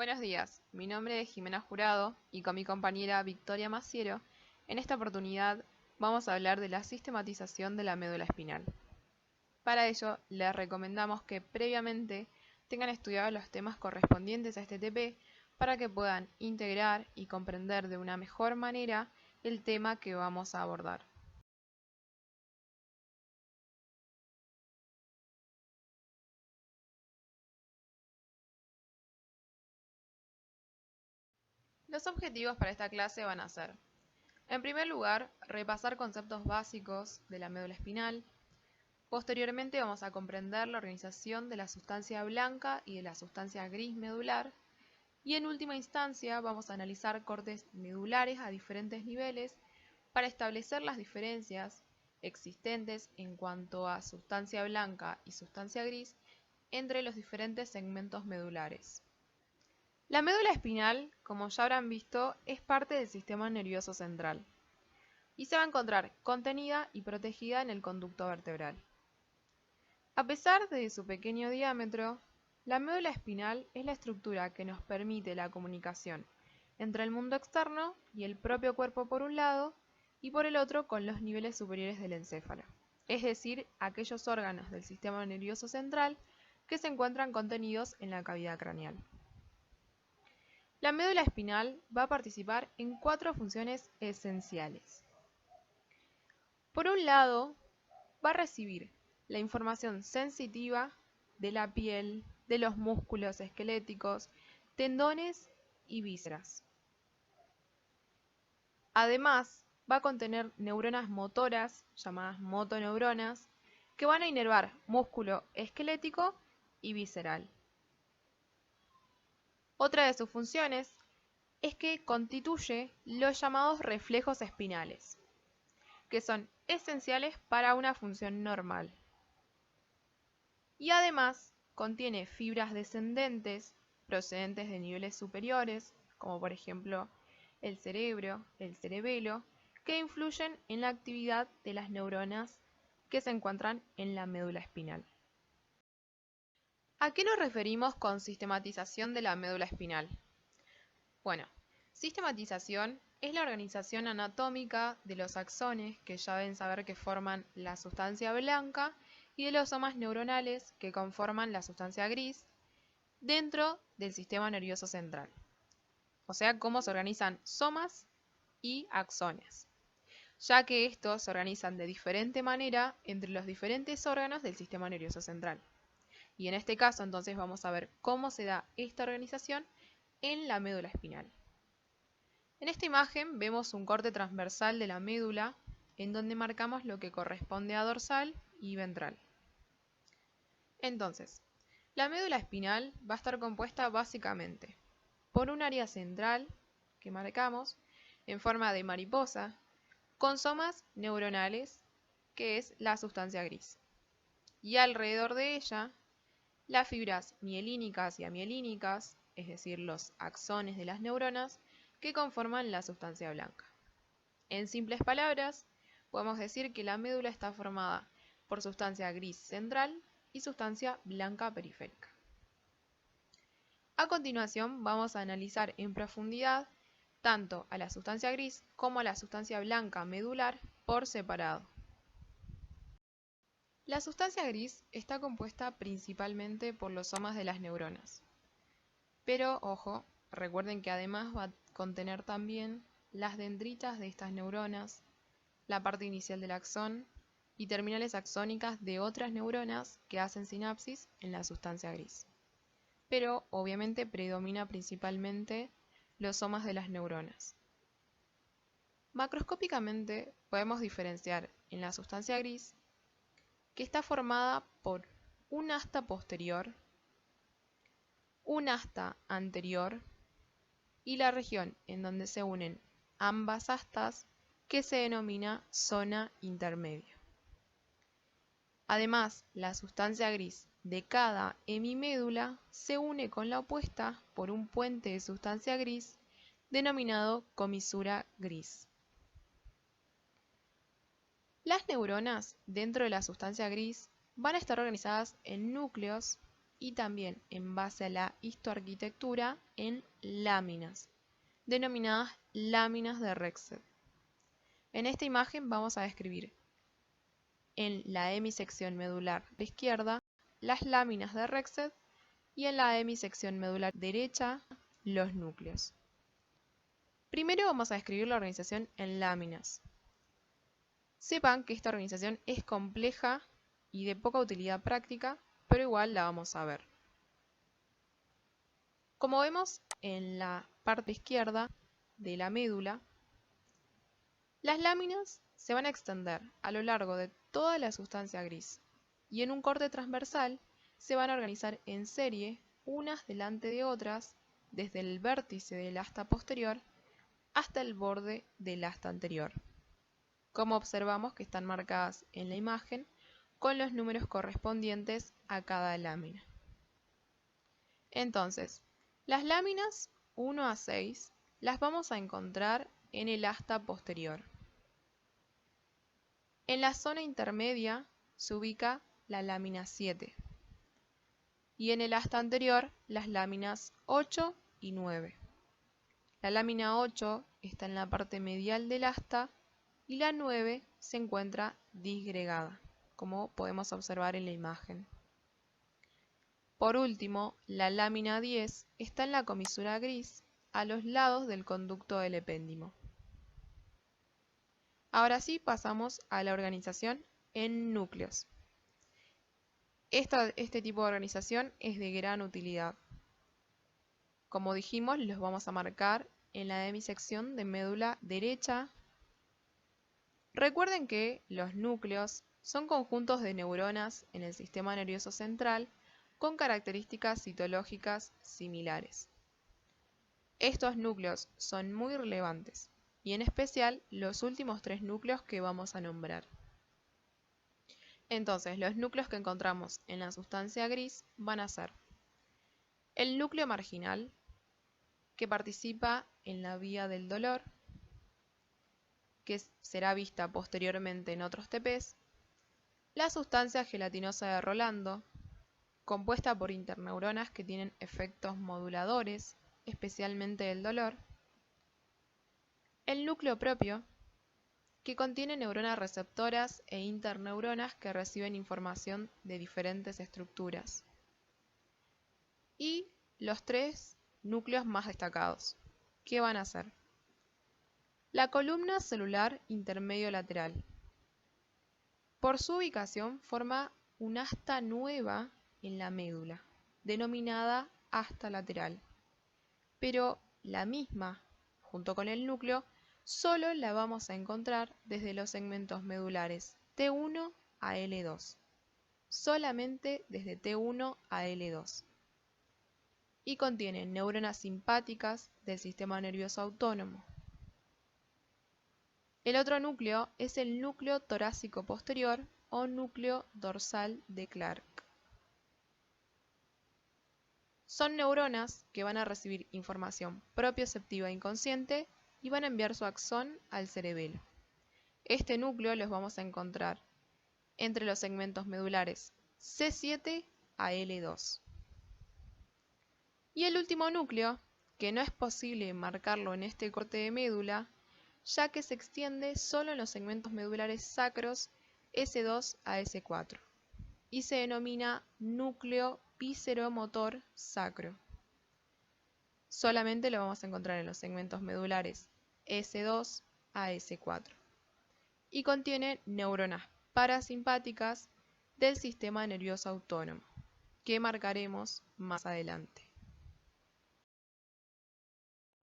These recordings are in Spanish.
Buenos días, mi nombre es Jimena Jurado y con mi compañera Victoria Maciero, en esta oportunidad vamos a hablar de la sistematización de la médula espinal. Para ello, les recomendamos que previamente tengan estudiados los temas correspondientes a este TP para que puedan integrar y comprender de una mejor manera el tema que vamos a abordar. Los objetivos para esta clase van a ser, en primer lugar, repasar conceptos básicos de la médula espinal. Posteriormente vamos a comprender la organización de la sustancia blanca y de la sustancia gris medular. Y en última instancia vamos a analizar cortes medulares a diferentes niveles para establecer las diferencias existentes en cuanto a sustancia blanca y sustancia gris entre los diferentes segmentos medulares. La médula espinal, como ya habrán visto, es parte del sistema nervioso central y se va a encontrar contenida y protegida en el conducto vertebral. A pesar de su pequeño diámetro, la médula espinal es la estructura que nos permite la comunicación entre el mundo externo y el propio cuerpo por un lado y por el otro con los niveles superiores del encéfalo, es decir, aquellos órganos del sistema nervioso central que se encuentran contenidos en la cavidad craneal. La médula espinal va a participar en 4 funciones esenciales. Por un lado, va a recibir la información sensitiva de la piel, de los músculos esqueléticos, tendones y vísceras. Además, va a contener neuronas motoras, llamadas motoneuronas, que van a inervar músculo esquelético y visceral. Otra de sus funciones es que constituye los llamados reflejos espinales, que son esenciales para una función normal. Y además contiene fibras descendentes procedentes de niveles superiores, como por ejemplo el cerebro, el cerebelo, que influyen en la actividad de las neuronas que se encuentran en la médula espinal. ¿A qué nos referimos con sistematización de la médula espinal? Bueno, sistematización es la organización anatómica de los axones, que ya deben saber que forman la sustancia blanca, y de los somas neuronales, que conforman la sustancia gris, dentro del sistema nervioso central. O sea, cómo se organizan somas y axones, ya que estos se organizan de diferente manera entre los diferentes órganos del sistema nervioso central. Y en este caso, entonces, vamos a ver cómo se da esta organización en la médula espinal. En esta imagen vemos un corte transversal de la médula, en donde marcamos lo que corresponde a dorsal y ventral. Entonces, la médula espinal va a estar compuesta básicamente por un área central, que marcamos, en forma de mariposa, con somas neuronales, que es la sustancia gris. Y alrededor de ella, las fibras mielínicas y amielínicas, es decir, los axones de las neuronas, que conforman la sustancia blanca. En simples palabras, podemos decir que la médula está formada por sustancia gris central y sustancia blanca periférica. A continuación vamos a analizar en profundidad tanto a la sustancia gris como a la sustancia blanca medular por separado. La sustancia gris está compuesta principalmente por los somas de las neuronas. Pero, ojo, recuerden que además va a contener también las dendritas de estas neuronas, la parte inicial del axón y terminales axónicas de otras neuronas que hacen sinapsis en la sustancia gris. Pero obviamente predomina principalmente los somas de las neuronas. Macroscópicamente podemos diferenciar en la sustancia gris que está formada por un asta posterior, un asta anterior y la región en donde se unen ambas astas, que se denomina zona intermedia. Además, la sustancia gris de cada hemimédula se une con la opuesta por un puente de sustancia gris denominado comisura gris. Las neuronas dentro de la sustancia gris van a estar organizadas en núcleos y también en base a la histoarquitectura en láminas, denominadas láminas de Rexed. En esta imagen vamos a describir en la hemisección medular de izquierda las láminas de Rexed y en la hemisección medular derecha los núcleos. Primero vamos a describir la organización en láminas. Sepan que esta organización es compleja y de poca utilidad práctica, pero igual la vamos a ver. Como vemos en la parte izquierda de la médula, las láminas se van a extender a lo largo de toda la sustancia gris y en un corte transversal se van a organizar en serie, unas delante de otras, desde el vértice del asta posterior hasta el borde del asta anterior, como observamos que están marcadas en la imagen con los números correspondientes a cada lámina. Entonces, las láminas 1 a 6 las vamos a encontrar en el asta posterior. En la zona intermedia se ubica la lámina 7 y en el asta anterior las láminas 8 y 9. La lámina 8 está en la parte medial del asta y la 9 se encuentra disgregada, como podemos observar en la imagen. Por último, la lámina 10 está en la comisura gris a los lados del conducto del epéndimo. Ahora sí pasamos a la organización en núcleos. Este tipo de organización es de gran utilidad. Como dijimos, los vamos a marcar en la hemisección de médula derecha. Recuerden que los núcleos son conjuntos de neuronas en el sistema nervioso central con características citológicas similares. Estos núcleos son muy relevantes, y en especial los últimos 3 núcleos que vamos a nombrar. Entonces, los núcleos que encontramos en la sustancia gris van a ser el núcleo marginal, que participa en la vía del dolor, que será vista posteriormente en otros TPs, la sustancia gelatinosa de Rolando, compuesta por interneuronas que tienen efectos moduladores, especialmente del dolor, el núcleo propio, que contiene neuronas receptoras e interneuronas que reciben información de diferentes estructuras, y los 3 núcleos más destacados, que van a ser la columna celular intermedio lateral. Por su ubicación forma un asta nueva en la médula, denominada asta lateral, pero la misma, junto con el núcleo, solo la vamos a encontrar desde los segmentos medulares T1 a L2, solamente desde T1 a L2, y contiene neuronas simpáticas del sistema nervioso autónomo. El otro núcleo es el núcleo torácico posterior o núcleo dorsal de Clark. Son neuronas que van a recibir información propioceptiva inconsciente y van a enviar su axón al cerebelo. Este núcleo los vamos a encontrar entre los segmentos medulares C7 a L2. Y el último núcleo, que no es posible marcarlo en este corte de médula, ya que se extiende solo en los segmentos medulares sacros S2 a S4 y se denomina núcleo visceromotor sacro. Solamente lo vamos a encontrar en los segmentos medulares S2 a S4 y contiene neuronas parasimpáticas del sistema nervioso autónomo, que marcaremos más adelante.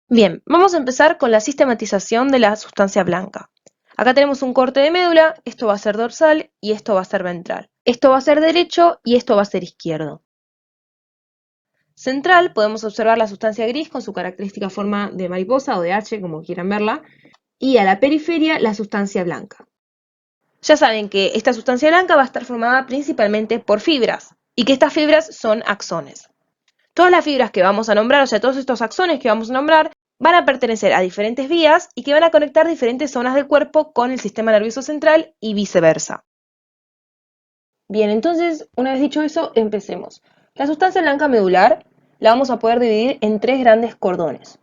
Bien, vamos a empezar con la sistematización de la sustancia blanca. Acá tenemos un corte de médula, esto va a ser dorsal y esto va a ser ventral. Esto va a ser derecho y esto va a ser izquierdo. Central podemos observar la sustancia gris con su característica forma de mariposa o de H, como quieran verla, y a la periferia la sustancia blanca. Ya saben que esta sustancia blanca va a estar formada principalmente por fibras, y que estas fibras son axones. Todas las fibras que vamos a nombrar, o sea, todos estos axones que vamos a nombrar, van a pertenecer a diferentes vías y que van a conectar diferentes zonas del cuerpo con el sistema nervioso central y viceversa. Bien, entonces, una vez dicho eso, empecemos. La sustancia blanca medular la vamos a poder dividir en 3 grandes cordones.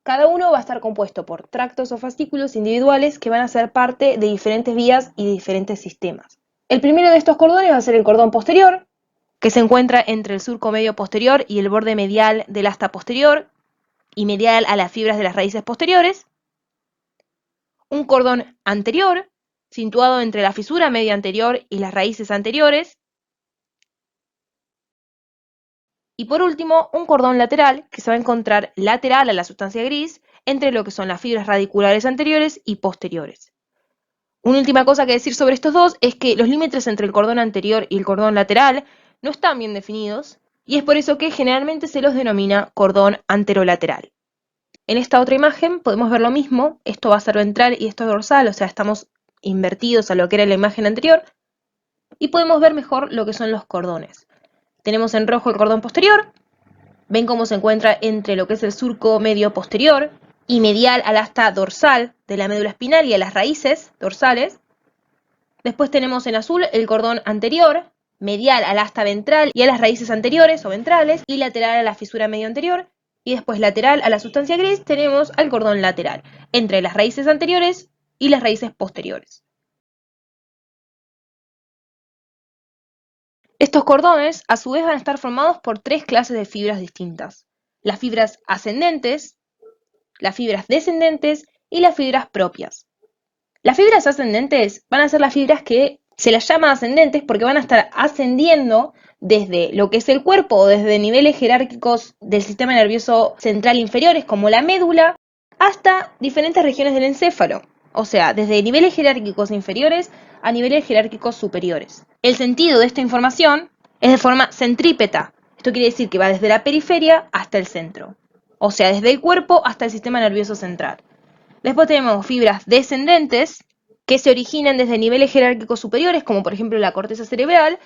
Cada uno va a estar compuesto por tractos o fascículos individuales que van a ser parte de diferentes vías y de diferentes sistemas. El primero de estos cordones va a ser el cordón posterior, que se encuentra entre el surco medio posterior y el borde medial del asta posterior y medial a las fibras de las raíces posteriores. Un cordón anterior, situado entre la fisura media anterior y las raíces anteriores. Y por último, un cordón lateral que se va a encontrar lateral a la sustancia gris entre lo que son las fibras radiculares anteriores y posteriores. Una última cosa que decir sobre estos dos es que los límites entre el cordón anterior y el cordón lateral no están bien definidos y es por eso que generalmente se los denomina cordón anterolateral. En esta otra imagen podemos ver lo mismo, esto va a ser ventral y esto es dorsal, o sea, estamos invertidos a lo que era la imagen anterior y podemos ver mejor lo que son los cordones. Tenemos en rojo el cordón posterior, ven cómo se encuentra entre lo que es el surco medio posterior y medial al asta dorsal de la médula espinal y a las raíces dorsales. Después tenemos en azul el cordón anterior, medial al asta ventral y a las raíces anteriores o ventrales, y lateral a la fisura medio anterior. Y después lateral a la sustancia gris tenemos al cordón lateral, entre las raíces anteriores y las raíces posteriores. Estos cordones, a su vez, van a estar formados por 3 clases de fibras distintas: las fibras ascendentes, las fibras descendentes y las fibras propias. Las fibras ascendentes van a ser las fibras que se las llama ascendentes porque van a estar ascendiendo desde lo que es el cuerpo o desde niveles jerárquicos del sistema nervioso central inferiores como la médula hasta diferentes regiones del encéfalo, o sea, desde niveles jerárquicos inferiores a niveles jerárquicos superiores. El sentido de esta información es de forma centrípeta. Esto quiere decir que va desde la periferia hasta el centro, o sea, desde el cuerpo hasta el sistema nervioso central. Después tenemos fibras descendentes que se originan desde niveles jerárquicos superiores, como por ejemplo la corteza cerebral,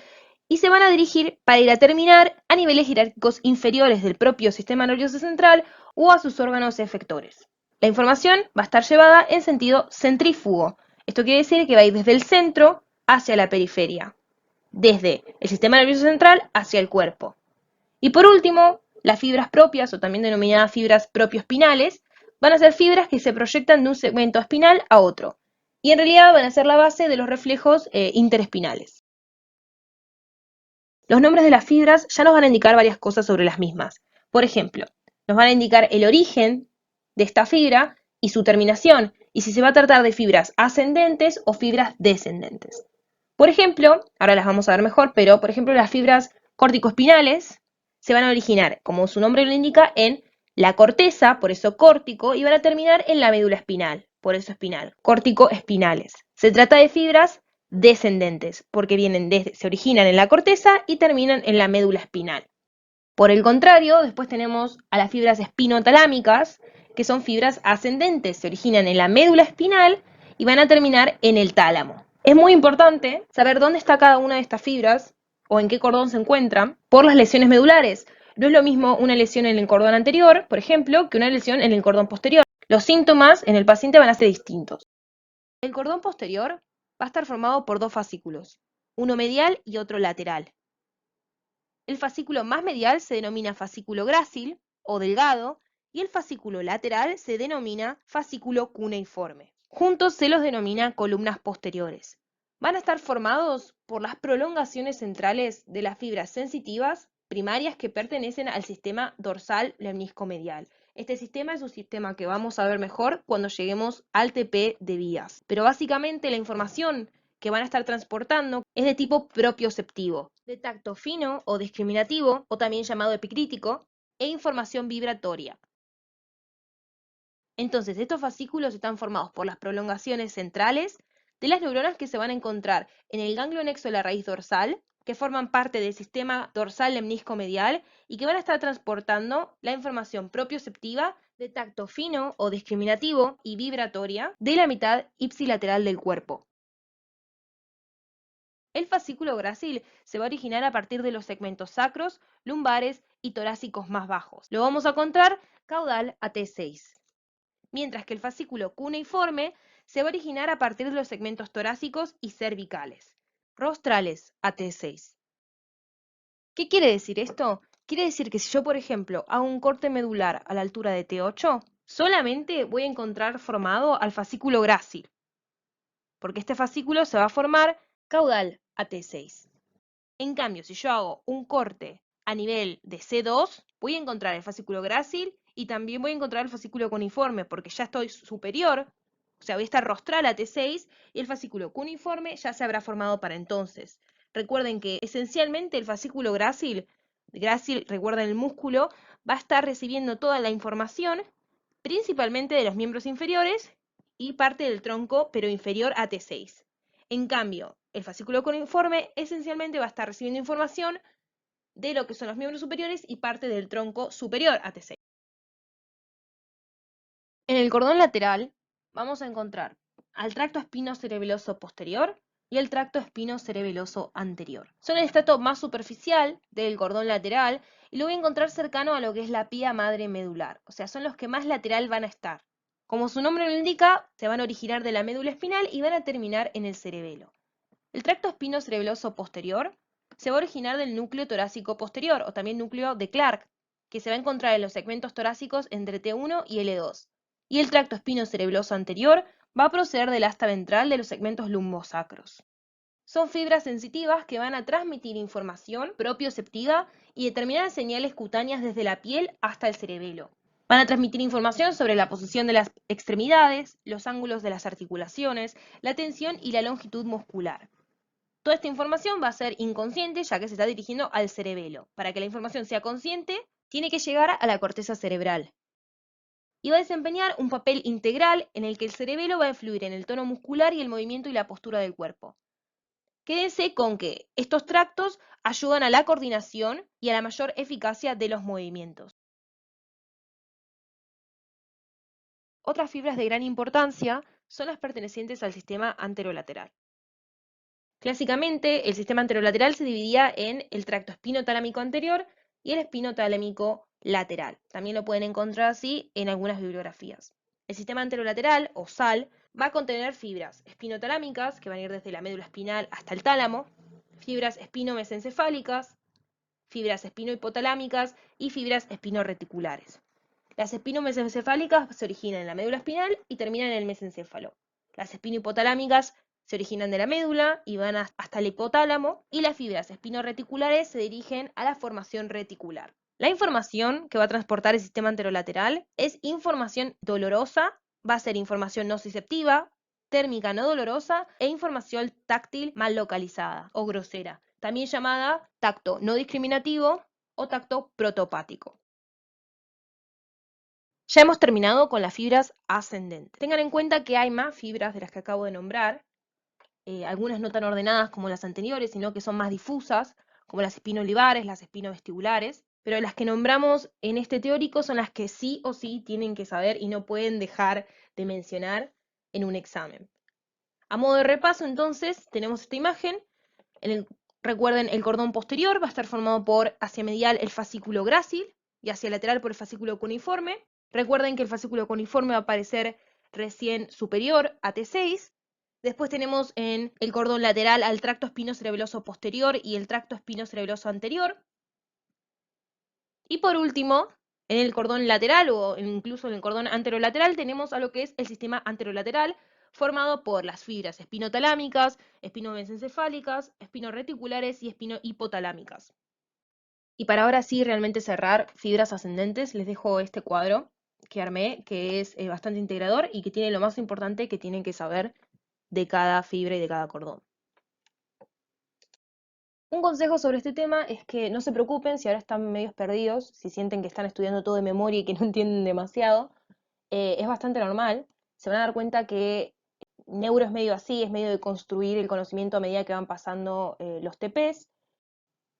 y se van a dirigir para ir a terminar a niveles jerárquicos inferiores del propio sistema nervioso central o a sus órganos efectores. La información va a estar llevada en sentido centrífugo. Esto quiere decir que va a ir desde el centro hacia la periferia, desde el sistema nervioso central hacia el cuerpo. Y por último, las fibras propias, o también denominadas fibras propioespinales, van a ser fibras que se proyectan de un segmento espinal a otro, y en realidad van a ser la base de los reflejos interespinales. Los nombres de las fibras ya nos van a indicar varias cosas sobre las mismas. Por ejemplo, nos van a indicar el origen de esta fibra y su terminación, y si se va a tratar de fibras ascendentes o fibras descendentes. Por ejemplo, ahora las vamos a ver mejor, pero por ejemplo las fibras corticoespinales se van a originar, como su nombre lo indica, en la corteza, por eso córtico, y van a terminar en la médula espinal, por eso espinal, córtico-espinales. Se trata de fibras descendentes, porque se originan en la corteza y terminan en la médula espinal. Por el contrario, después tenemos a las fibras espinotalámicas, que son fibras ascendentes, se originan en la médula espinal y van a terminar en el tálamo. Es muy importante saber dónde está cada una de estas fibras o en qué cordón se encuentran por las lesiones medulares. No es lo mismo una lesión en el cordón anterior, por ejemplo, que una lesión en el cordón posterior. Los síntomas en el paciente van a ser distintos. El cordón posterior va a estar formado por 2 fascículos, uno medial y otro lateral. El fascículo más medial se denomina fascículo grácil o delgado y el fascículo lateral se denomina fascículo cuneiforme. Juntos se los denomina columnas posteriores. Van a estar formados por las prolongaciones centrales de las fibras sensitivas primarias que pertenecen al sistema dorsal lemnisco-medial. Este sistema es un sistema que vamos a ver mejor cuando lleguemos al TP de vías. Pero básicamente la información que van a estar transportando es de tipo propioceptivo, de tacto fino o discriminativo, o también llamado epicrítico, e información vibratoria. Entonces, estos fascículos están formados por las prolongaciones centrales de las neuronas que se van a encontrar en el ganglio nexo de la raíz dorsal, que forman parte del sistema dorsal lemnisco-medial y que van a estar transportando la información propioceptiva de tacto fino o discriminativo y vibratoria de la mitad ipsilateral del cuerpo. El fascículo grácil se va a originar a partir de los segmentos sacros, lumbares y torácicos más bajos. Lo vamos a encontrar caudal a T6. Mientras que el fascículo cuneiforme se va a originar a partir de los segmentos torácicos y cervicales, rostrales a T6. ¿Qué quiere decir esto? Quiere decir que si yo, por ejemplo, hago un corte medular a la altura de T8, solamente voy a encontrar formado al fascículo grácil, porque este fascículo se va a formar caudal a T6. En cambio, si yo hago un corte a nivel de C2, voy a encontrar el fascículo grácil y también voy a encontrar el fascículo cuneiforme, porque ya estoy superior, o sea, voy a estar rostral a T6 y el fascículo cuneiforme ya se habrá formado para entonces. Recuerden que esencialmente el fascículo grácil, recuerden el músculo, va a estar recibiendo toda la información, principalmente de los miembros inferiores y parte del tronco, pero inferior a T6. En cambio, el fascículo cuneiforme esencialmente va a estar recibiendo información de lo que son los miembros superiores y parte del tronco superior a T6. En el cordón lateral vamos a encontrar al tracto espinocerebeloso posterior y el tracto espinocerebeloso anterior. Son el estrato más superficial del cordón lateral y lo voy a encontrar cercano a lo que es la pía madre medular, o sea, son los que más lateral van a estar. Como su nombre lo indica, se van a originar de la médula espinal y van a terminar en el cerebelo. El tracto espinocerebeloso posterior se va a originar del núcleo torácico posterior, o también núcleo de Clark, que se va a encontrar en los segmentos torácicos entre T1 y L2. Y el tracto espinocerebeloso anterior va a proceder del asta ventral de los segmentos lumbosacros. Son fibras sensitivas que van a transmitir información propioceptiva y determinar señales cutáneas desde la piel hasta el cerebelo. Van a transmitir información sobre la posición de las extremidades, los ángulos de las articulaciones, la tensión y la longitud muscular. Toda esta información va a ser inconsciente, ya que se está dirigiendo al cerebelo. Para que la información sea consciente, tiene que llegar a la corteza cerebral. Y va a desempeñar un papel integral en el que el cerebelo va a influir en el tono muscular y el movimiento y la postura del cuerpo. Quédense con que estos tractos ayudan a la coordinación y a la mayor eficacia de los movimientos. Otras fibras de gran importancia son las pertenecientes al sistema anterolateral. Clásicamente, el sistema anterolateral se dividía en el tracto espinotalámico anterior y el espinotalámico lateral. También lo pueden encontrar así en algunas bibliografías. El sistema anterolateral, o SAL, va a contener fibras espinotalámicas, que van a ir desde la médula espinal hasta el tálamo, fibras espinomesencefálicas, fibras espinohipotalámicas y fibras espinoreticulares. Las espinomesencefálicas se originan en la médula espinal y terminan en el mesencéfalo. Las espinohipotalámicas se originan de la médula y van hasta el hipotálamo, y las fibras espinoreticulares se dirigen a la formación reticular. La información que va a transportar el sistema anterolateral es información dolorosa, va a ser información nociceptiva, térmica no dolorosa e información táctil mal localizada o grosera, también llamada tacto no discriminativo o tacto protopático. Ya hemos terminado con las fibras ascendentes. Tengan en cuenta que hay más fibras de las que acabo de nombrar, algunas no tan ordenadas como las anteriores, sino que son más difusas, como las espinolivares, las espinovestibulares, pero las que nombramos en este teórico son las que sí o sí tienen que saber y no pueden dejar de mencionar en un examen. A modo de repaso, entonces, tenemos esta imagen. Recuerden, el cordón posterior va a estar formado por hacia medial el fascículo grácil y hacia lateral por el fascículo cuneiforme. Recuerden que el fascículo cuneiforme va a aparecer recién superior a T6. Después tenemos en el cordón lateral al tracto espinocerebeloso posterior y el tracto espinocerebeloso anterior. Y por último, en el cordón lateral o incluso en el cordón anterolateral tenemos a lo que es el sistema anterolateral, formado por las fibras espinotalámicas, espinomesencefálicas, espinoreticulares y espinohipotalámicas. Y para ahora sí realmente cerrar fibras ascendentes, les dejo este cuadro que armé, que es bastante integrador y que tiene lo más importante que tienen que saber de cada fibra y de cada cordón. Un consejo sobre este tema es que no se preocupen si ahora están medios perdidos, si sienten que están estudiando todo de memoria y que no entienden demasiado. Es bastante normal. Se van a dar cuenta que neuro es medio así, es medio de construir el conocimiento a medida que van pasando los TPs.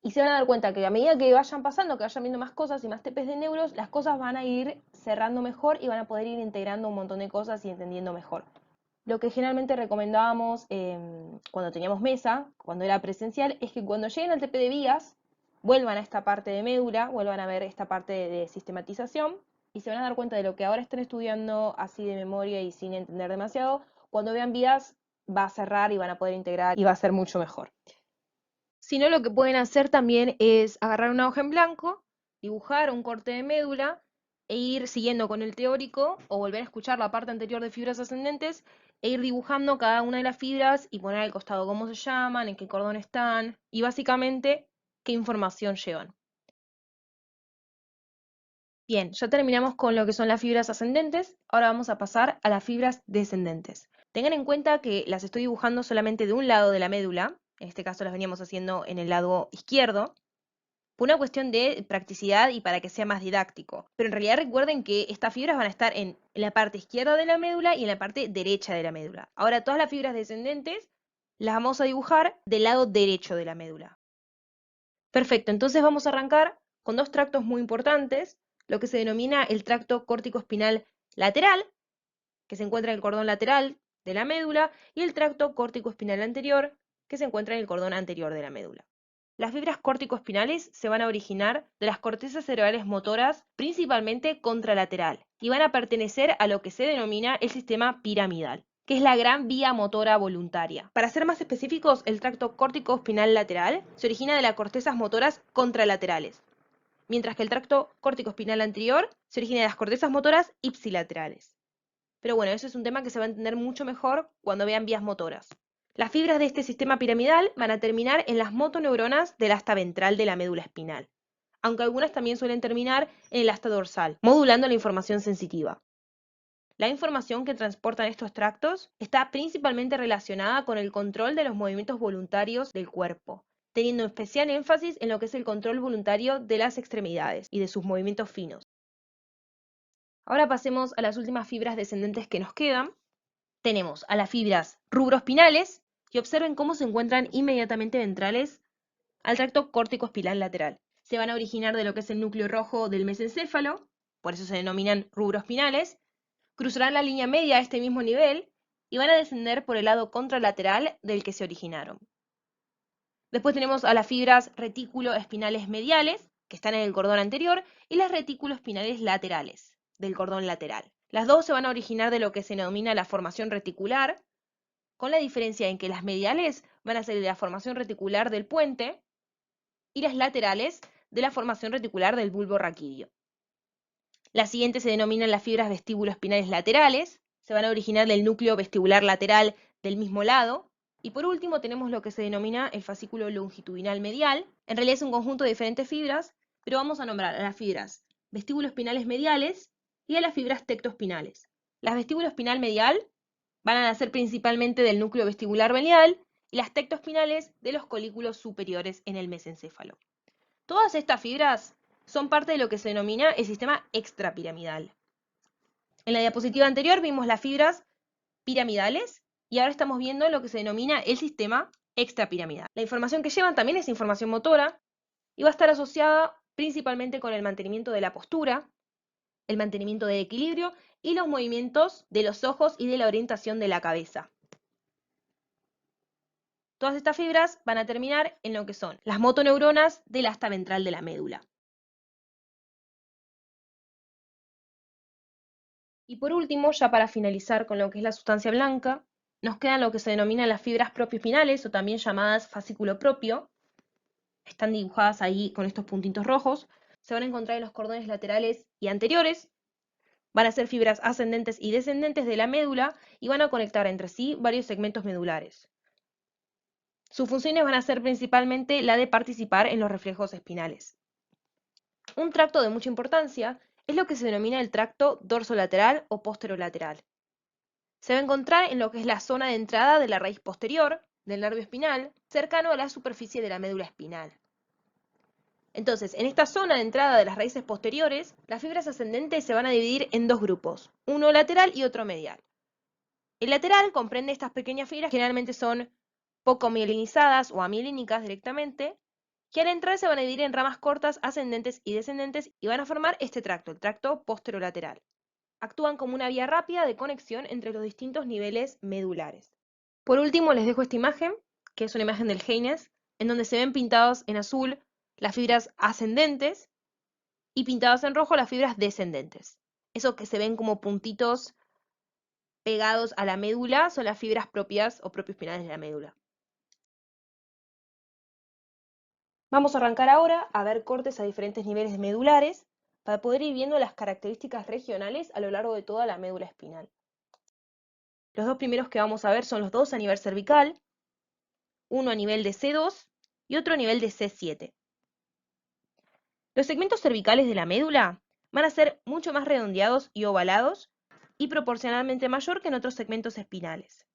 Y se van a dar cuenta que a medida que vayan pasando, que vayan viendo más cosas y más TPs de neuros, las cosas van a ir cerrando mejor y van a poder ir integrando un montón de cosas y entendiendo mejor. Lo que generalmente recomendábamos cuando teníamos mesa, cuando era presencial, es que cuando lleguen al TP de vías, vuelvan a esta parte de médula, vuelvan a ver esta parte de sistematización y se van a dar cuenta de lo que ahora están estudiando así de memoria y sin entender demasiado. Cuando vean vías, va a cerrar y van a poder integrar y va a ser mucho mejor. sino lo que pueden hacer también es agarrar una hoja en blanco, dibujar un corte de médula e ir siguiendo con el teórico o volver a escuchar la parte anterior de fibras ascendentes e ir dibujando cada una de las fibras y poner al costado cómo se llaman, en qué cordón están y básicamente qué información llevan. Bien, ya terminamos con lo que son las fibras ascendentes, ahora vamos a pasar a las fibras descendentes. Tengan en cuenta que las estoy dibujando solamente de un lado de la médula, en este caso las veníamos haciendo en el lado izquierdo, por una cuestión de practicidad y para que sea más didáctico. Pero en realidad recuerden que estas fibras van a estar en la parte izquierda de la médula y en la parte derecha de la médula. Ahora todas las fibras descendentes las vamos a dibujar del lado derecho de la médula. Perfecto, entonces vamos a arrancar con dos tractos muy importantes, lo que se denomina el tracto córtico-espinal lateral, que se encuentra en el cordón lateral de la médula, y el tracto córtico-espinal anterior, que se encuentra en el cordón anterior de la médula. Las fibras córtico-espinales se van a originar de las cortezas cerebrales motoras, principalmente contralateral, y van a pertenecer a lo que se denomina el sistema piramidal, que es la gran vía motora voluntaria. Para ser más específicos, el tracto córtico-espinal lateral se origina de las cortezas motoras contralaterales, mientras que el tracto córtico-espinal anterior se origina de las cortezas motoras ipsilaterales. Pero bueno, eso es un tema que se va a entender mucho mejor cuando vean vías motoras. Las fibras de este sistema piramidal van a terminar en las motoneuronas del asta ventral de la médula espinal, aunque algunas también suelen terminar en el asta dorsal, modulando la información sensitiva. La información que transportan estos tractos está principalmente relacionada con el control de los movimientos voluntarios del cuerpo, teniendo especial énfasis en lo que es el control voluntario de las extremidades y de sus movimientos finos. Ahora pasemos a las últimas fibras descendentes que nos quedan. Tenemos a las fibras rubroespinales y observen cómo se encuentran inmediatamente ventrales al tracto córtico-espinal lateral. Se van a originar de lo que es el núcleo rojo del mesencéfalo, por eso se denominan rubroespinales, cruzarán la línea media a este mismo nivel y van a descender por el lado contralateral del que se originaron. Después tenemos a las fibras retículo-espinales mediales, que están en el cordón anterior, y las retículo-espinales laterales, del cordón lateral. Las dos se van a originar de lo que se denomina la formación reticular, con la diferencia en que las mediales van a ser de la formación reticular del puente y las laterales de la formación reticular del bulbo raquídeo. Las siguientes se denominan las fibras vestíbulo-espinales laterales, se van a originar del núcleo vestibular lateral del mismo lado. Y por último tenemos lo que se denomina el fascículo longitudinal medial. En realidad es un conjunto de diferentes fibras, pero vamos a nombrar a las fibras vestíbulo-espinales mediales y a las fibras tectoespinales. Las vestíbulo-espinal medial van a nacer principalmente del núcleo vestibular medial y las tectoespinales de los colículos superiores en el mesencéfalo. Todas estas fibras son parte de lo que se denomina el sistema extrapiramidal. En la diapositiva anterior vimos las fibras piramidales y ahora estamos viendo lo que se denomina el sistema extrapiramidal. La información que llevan también es información motora y va a estar asociada principalmente con el mantenimiento de la postura, el mantenimiento del equilibrio y los movimientos de los ojos y de la orientación de la cabeza. Todas estas fibras van a terminar en lo que son las motoneuronas del asta ventral de la médula. Y por último, ya para finalizar con lo que es la sustancia blanca, nos quedan lo que se denominan las fibras propioespinales o también llamadas fascículo propio. Están dibujadas ahí con estos puntitos rojos. Se van a encontrar en los cordones laterales y anteriores. Van a ser fibras ascendentes y descendentes de la médula y van a conectar entre sí varios segmentos medulares. Sus funciones van a ser principalmente la de participar en los reflejos espinales. Un tracto de mucha importancia es lo que se denomina el tracto dorsolateral o posterolateral. Se va a encontrar en lo que es la zona de entrada de la raíz posterior del nervio espinal, cercano a la superficie de la médula espinal. Entonces, en esta zona de entrada de las raíces posteriores, las fibras ascendentes se van a dividir en dos grupos, uno lateral y otro medial. El lateral comprende estas pequeñas fibras que generalmente son poco mielinizadas o amielínicas directamente, que al entrar se van a dividir en ramas cortas ascendentes y descendentes y van a formar este tracto, el tracto posterolateral. Actúan como una vía rápida de conexión entre los distintos niveles medulares. Por último, les dejo esta imagen, que es una imagen del Heines, en donde se ven pintados en azul las fibras ascendentes y pintadas en rojo las fibras descendentes. Eso que se ven como puntitos pegados a la médula son las fibras propias o propioespinales de la médula. Vamos a arrancar ahora a ver cortes a diferentes niveles medulares para poder ir viendo las características regionales a lo largo de toda la médula espinal. Los dos primeros que vamos a ver son los dos a nivel cervical, uno a nivel de C2 y otro a nivel de C7. Los segmentos cervicales de la médula van a ser mucho más redondeados y ovalados y proporcionalmente mayor que en otros segmentos espinales.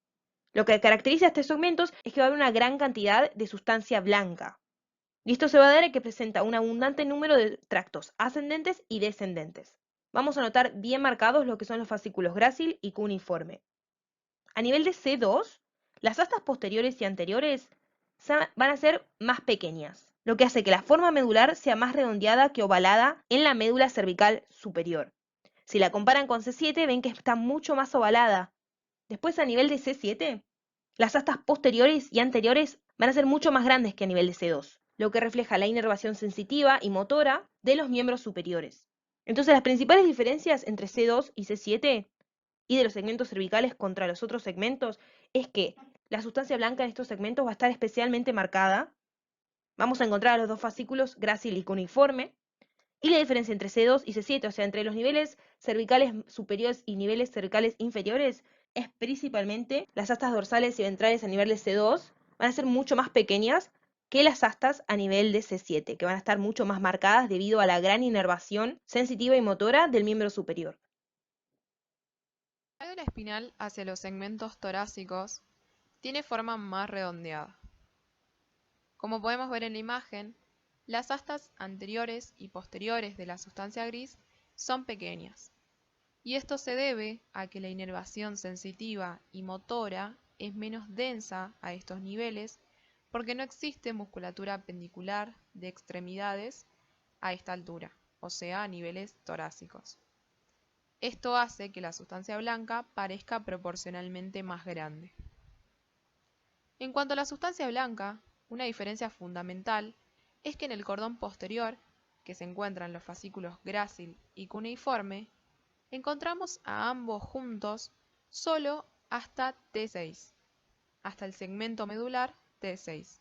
Lo que caracteriza a estos segmentos es que va a haber una gran cantidad de sustancia blanca. Y esto se va a dar en que presenta un abundante número de tractos ascendentes y descendentes. Vamos a notar bien marcados lo que son los fascículos grácil y cuneiforme. A nivel de C2, las astas posteriores y anteriores van a ser más pequeñas, lo que hace que la forma medular sea más redondeada que ovalada en la médula cervical superior. Si la comparan con C7, ven que está mucho más ovalada. Después, a nivel de C7, las astas posteriores y anteriores van a ser mucho más grandes que a nivel de C2, lo que refleja la inervación sensitiva y motora de los miembros superiores. Entonces, las principales diferencias entre C2 y C7 y de los segmentos cervicales contra los otros segmentos es que la sustancia blanca en estos segmentos va a estar especialmente marcada. Vamos a encontrar a los dos fascículos grácil y cuneiforme. Y la diferencia entre C2 y C7, o sea, entre los niveles cervicales superiores y niveles cervicales inferiores, es principalmente las astas dorsales y ventrales a nivel de C2 van a ser mucho más pequeñas que las astas a nivel de C7, que van a estar mucho más marcadas debido a la gran inervación sensitiva y motora del miembro superior. La médula espinal hacia los segmentos torácicos tiene forma más redondeada. Como podemos ver en la imagen, las astas anteriores y posteriores de la sustancia gris son pequeñas, y esto se debe a que la inervación sensitiva y motora es menos densa a estos niveles porque no existe musculatura pendicular de extremidades a esta altura, o sea, a niveles torácicos. Esto hace que la sustancia blanca parezca proporcionalmente más grande. En cuanto a la sustancia blanca, una diferencia fundamental es que en el cordón posterior, que se encuentra en los fascículos grácil y cuneiforme, encontramos a ambos juntos solo hasta T6, hasta el segmento medular T6,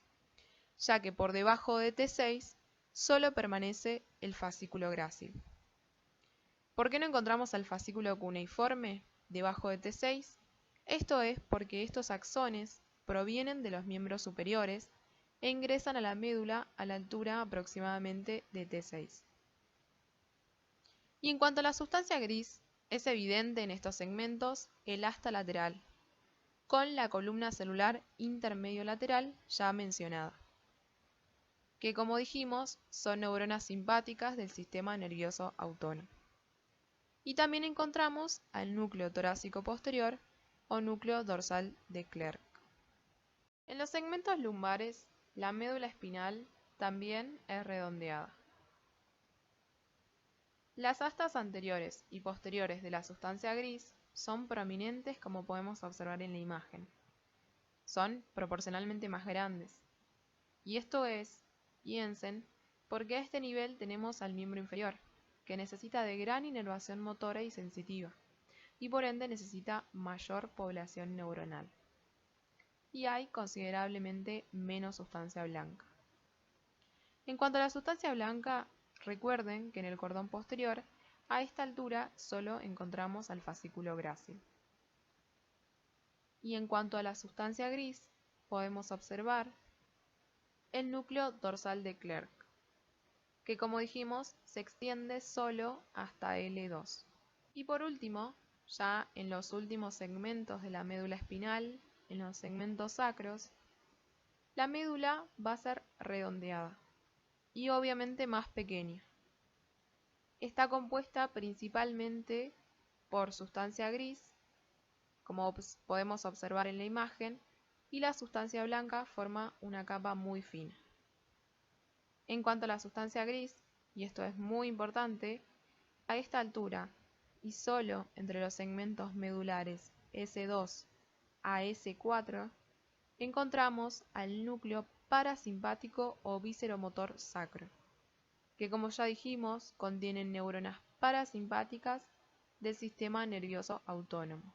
ya que por debajo de T6 solo permanece el fascículo grácil. ¿Por qué no encontramos al fascículo cuneiforme debajo de T6? Esto es porque estos axones provienen de los miembros superiores e ingresan a la médula a la altura aproximadamente de T6. Y en cuanto a la sustancia gris, es evidente en estos segmentos el asta lateral, con la columna celular intermedio lateral ya mencionada, que como dijimos son neuronas simpáticas del sistema nervioso autónomo. Y también encontramos al núcleo torácico posterior o núcleo dorsal de Clerc. En los segmentos lumbares, la médula espinal también es redondeada. Las astas anteriores y posteriores de la sustancia gris son prominentes como podemos observar en la imagen. Son proporcionalmente más grandes. Y esto es, piensen, porque a este nivel tenemos al miembro inferior, que necesita de gran inervación motora y sensitiva, y por ende necesita mayor población neuronal. Y hay considerablemente menos sustancia blanca. En cuanto a la sustancia blanca, recuerden que en el cordón posterior, a esta altura solo encontramos al fascículo grácil. Y en cuanto a la sustancia gris, podemos observar el núcleo dorsal de Clerc, que como dijimos se extiende solo hasta L2. Y por último, ya en los últimos segmentos de la médula espinal, en los segmentos sacros, la médula va a ser redondeada y obviamente más pequeña. Está compuesta principalmente por sustancia gris, como podemos observar en la imagen, y la sustancia blanca forma una capa muy fina. En cuanto a la sustancia gris, y esto es muy importante, a esta altura y solo entre los segmentos medulares S2 a S4 encontramos al núcleo parasimpático o visceromotor sacro, que como ya dijimos contienen neuronas parasimpáticas del sistema nervioso autónomo.